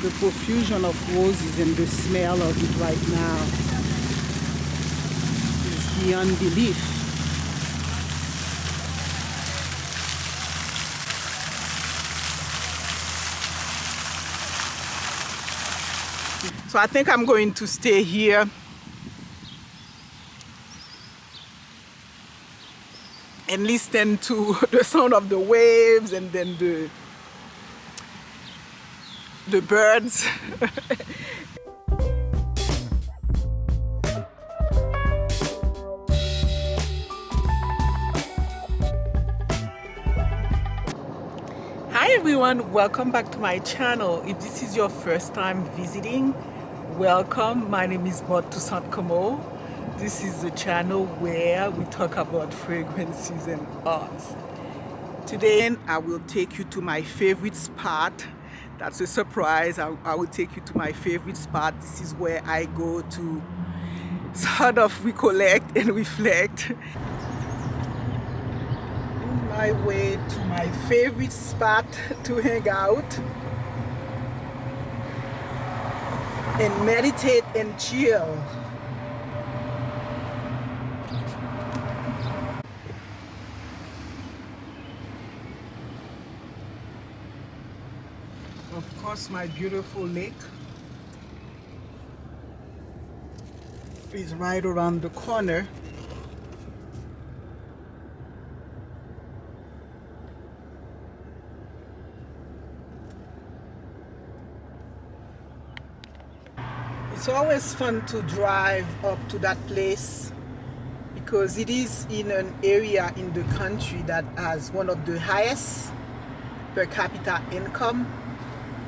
the profusion of roses and the smell of it right now is beyond belief. So I think I'm going to stay here and listen to the sound of the waves and then the birds. Hi everyone, welcome back to my channel. If this is your first time visiting, welcome. My name is Maud Toussaint Como. This is the channel where we talk about fragrances and arts. Today I will take you to my favorite spot. That's a surprise. I will take you to my favorite spot. This is where I go to sort of recollect and reflect. On my way to my favorite spot to hang out and meditate and chill. Of course, my beautiful lake is right around the corner. It's always fun to drive up to that place because it is in an area in the country that has one of the highest per capita income.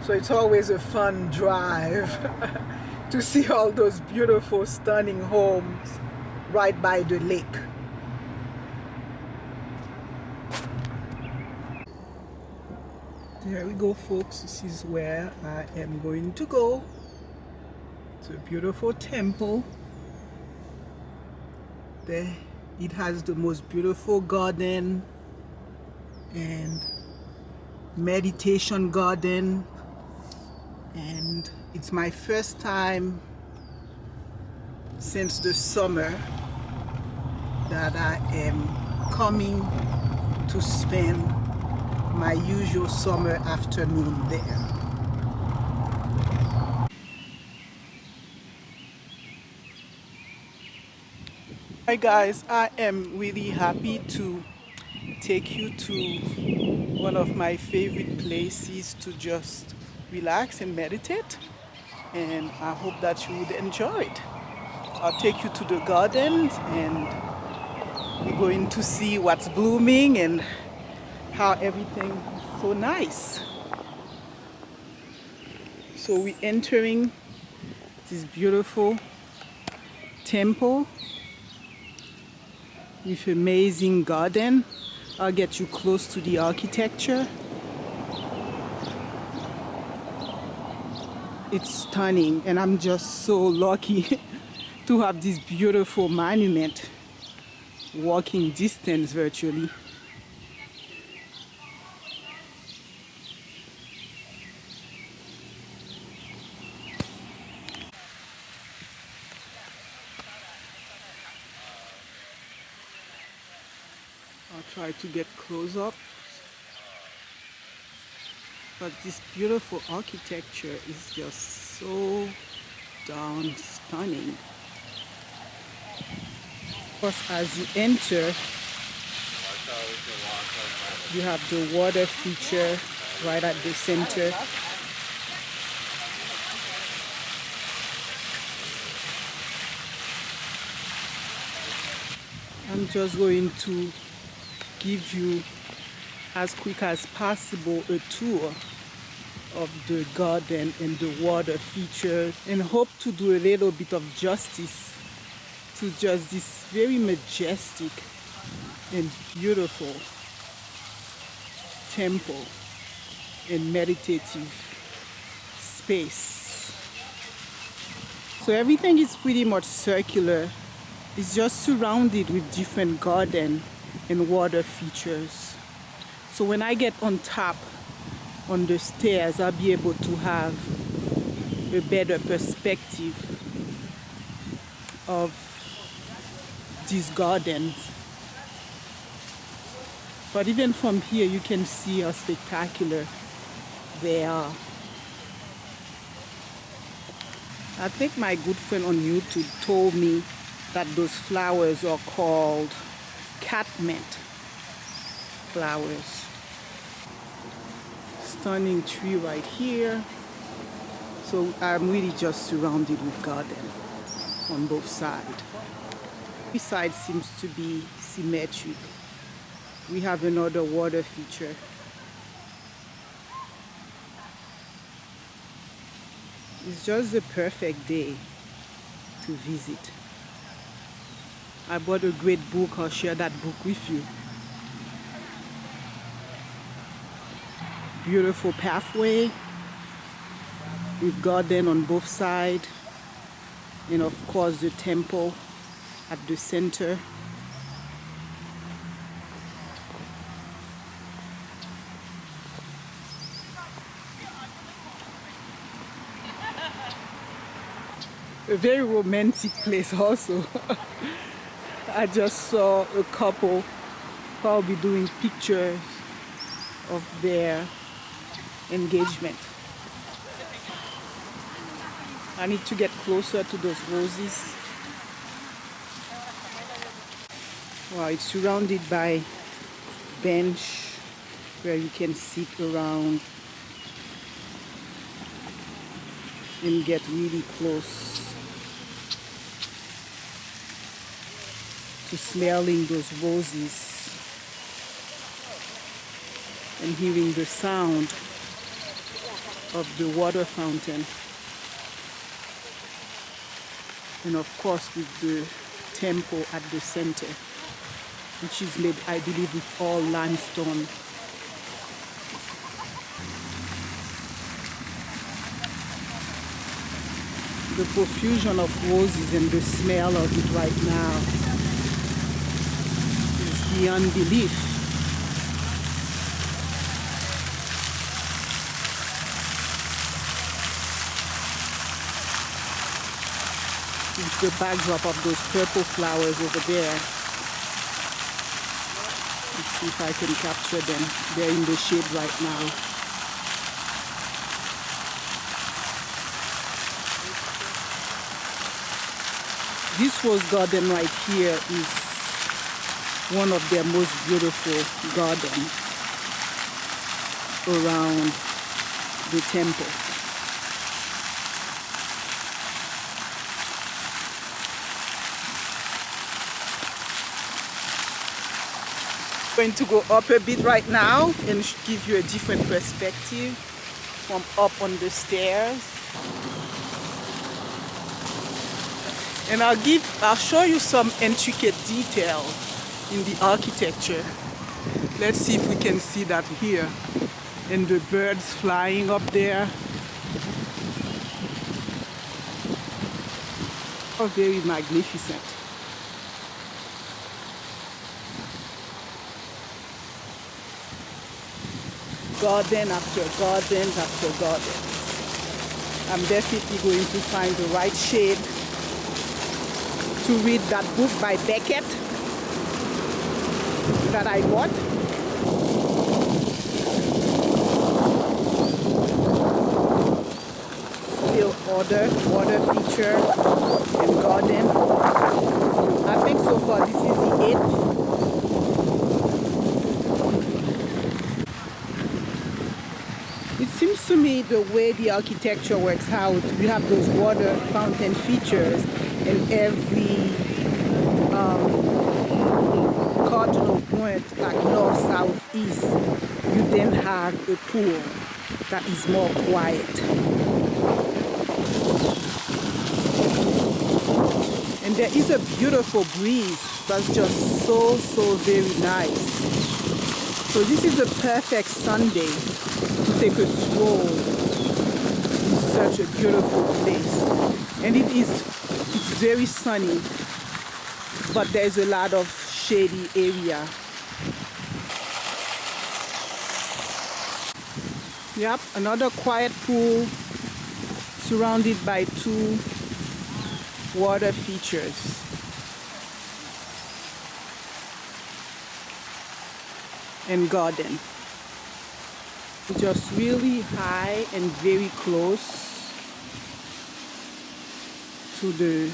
So it's always a fun drive to see all those beautiful, stunning homes right by the lake. There we go, folks. This is where I am going to go. It's a beautiful temple. There, it has the most beautiful garden and meditation garden. And it's my first time since the summer that I am coming to spend my usual summer afternoon there. Hi guys, I am really happy to take you to one of my favorite places to just relax and meditate, and I hope that you would enjoy it. I'll take you to the gardens and we're going to see what's blooming and how everything is so nice. So we're entering this beautiful temple with amazing garden. I'll get you close to the architecture. It's stunning, and I'm just so lucky to have this beautiful monument walking distance virtually. I'll try to get close up. But this beautiful architecture is just so darn stunning. Of course, as you enter, you have the water feature right at the center. I'm just going to give you, as quick as possible, a tour of the garden and the water features, and hope to do a little bit of justice to just this very majestic and beautiful temple and meditative space. So everything is pretty much circular. It's just surrounded with different garden and water features. So when I get on top on the stairs, I'll be able to have a better perspective of these gardens. But even from here, you can see how spectacular they are. I think my good friend on YouTube told me that those flowers are called catmint flowers. Stunning tree right here. So I'm really just surrounded with garden on both sides. This side seems to be symmetric. We have another water feature. It's just the perfect day to visit. I bought a great book. I'll share that book with you. Beautiful pathway with garden on both sides, and of course the temple at the center. A very romantic place also. I just saw a couple probably doing pictures of their engagement. I need to get closer to those roses. Wow, it's surrounded by bench where you can sit around and get really close to smelling those roses and hearing the sound of the water fountain, and of course with the temple at the center, which is made, I believe, with all limestone. The profusion of roses and the smell of it right now is beyond belief. It's the backdrop of those purple flowers over there. Let's see if I can capture them. They're in the shade right now. This rose garden right here is one of their most beautiful gardens around the temple. I'm going to go up a bit right now and give you a different perspective from up on the stairs. And I'll show you some intricate detail in the architecture. Let's see if we can see that here. And the birds flying up there. Oh, very magnificent. Garden after gardens after gardens. I'm definitely going to find the right shade to read that book by Beckett that I bought. Still water feature and garden. I think so far this is the 8th. It seems to me the way the architecture works out, you have those water fountain features in every cardinal point, like north, south, east. You then have a pool that is more quiet. And there is a beautiful breeze that's just so very nice. So this is a perfect Sunday to take a stroll in such a beautiful place. And it's very sunny, but there's a lot of shady area. Yep, another quiet pool surrounded by two water features. And garden. Just really high and very close to the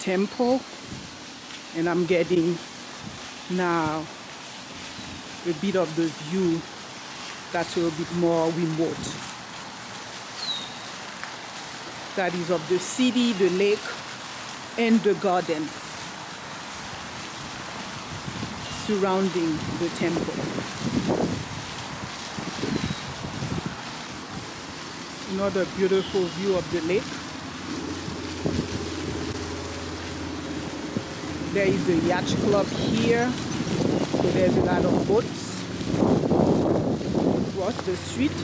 temple, and I'm getting now a bit of the view that's a little bit more remote. That is of the city, the lake, and the garden surrounding the temple. Another beautiful view of the lake. There is a yacht club here, so there's a lot of boats across the street.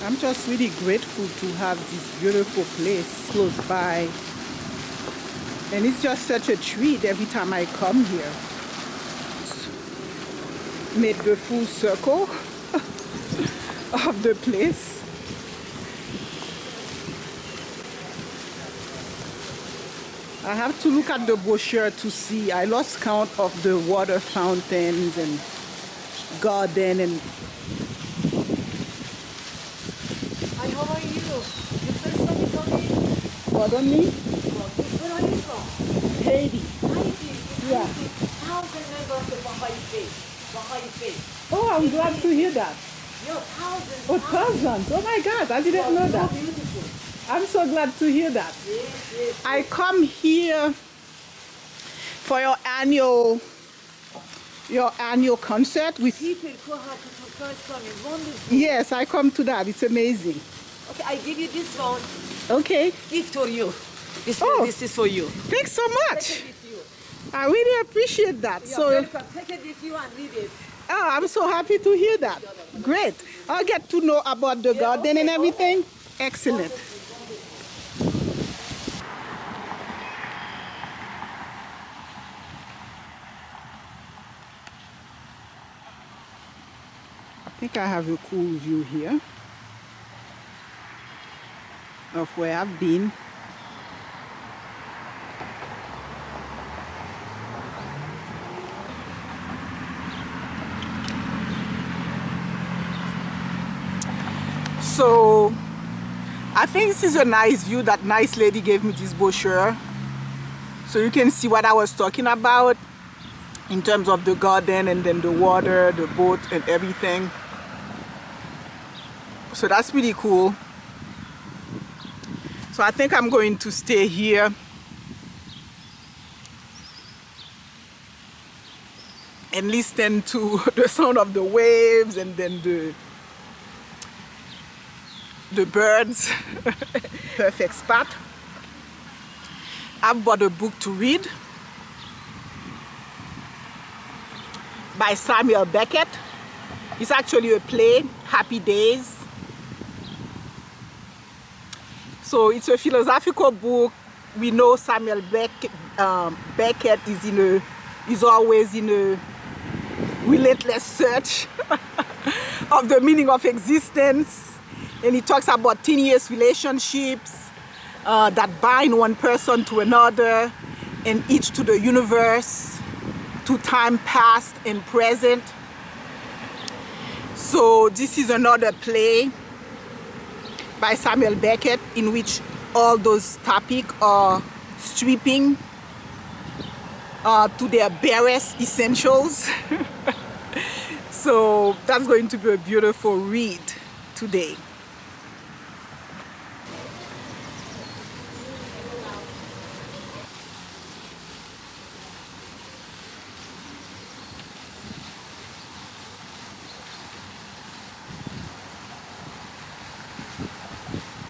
I'm just really grateful to have this beautiful place close by. And it's just such a treat every time I come here. Made the full circle of the place. I have to look at the brochure to see. I lost count of the water fountains and garden and... Hi, how are you? Your first time coming? Pardon me? Where are you from? Haiti. Haiti. Yeah. Thousand members of the Baha'i faith. Baha'i faith. Oh, I'm glad to hear that. Yo, thousands. Oh, thousands. Oh my God, I didn't know that. So beautiful. I'm so glad to hear that. Yes, yes. I come here for your annual concert with... People who have to first come in wonderful. Yes, I come to that. It's amazing. Okay, I give you this one. Okay. Gift for you. This is for you. Thanks so much. Take it with you. I really appreciate that. You're So, welcome. Take it with you and read it. oh, I'm so happy to hear that. Great. I'll get to know about the garden and everything. Excellent. I think I have a cool view here of where I've been. So I think this is a nice view. That nice lady gave me this brochure, so you can see what I was talking about in terms of the garden and then the water, the boat and everything. So that's pretty cool. So I think I'm going to stay here and listen to the sound of the waves and then the birds. Perfect spot. I've bought a book to read by Samuel Beckett. It's actually a play, Happy Days. So it's a philosophical book. We know Samuel Beckett is always in a relentless search of the meaning of existence. And he talks about tenuous relationships that bind one person to another and each to the universe, to time past and present. So this is another play by Samuel Beckett in which all those topics are stripping to their barest essentials. So that's going to be a beautiful read today.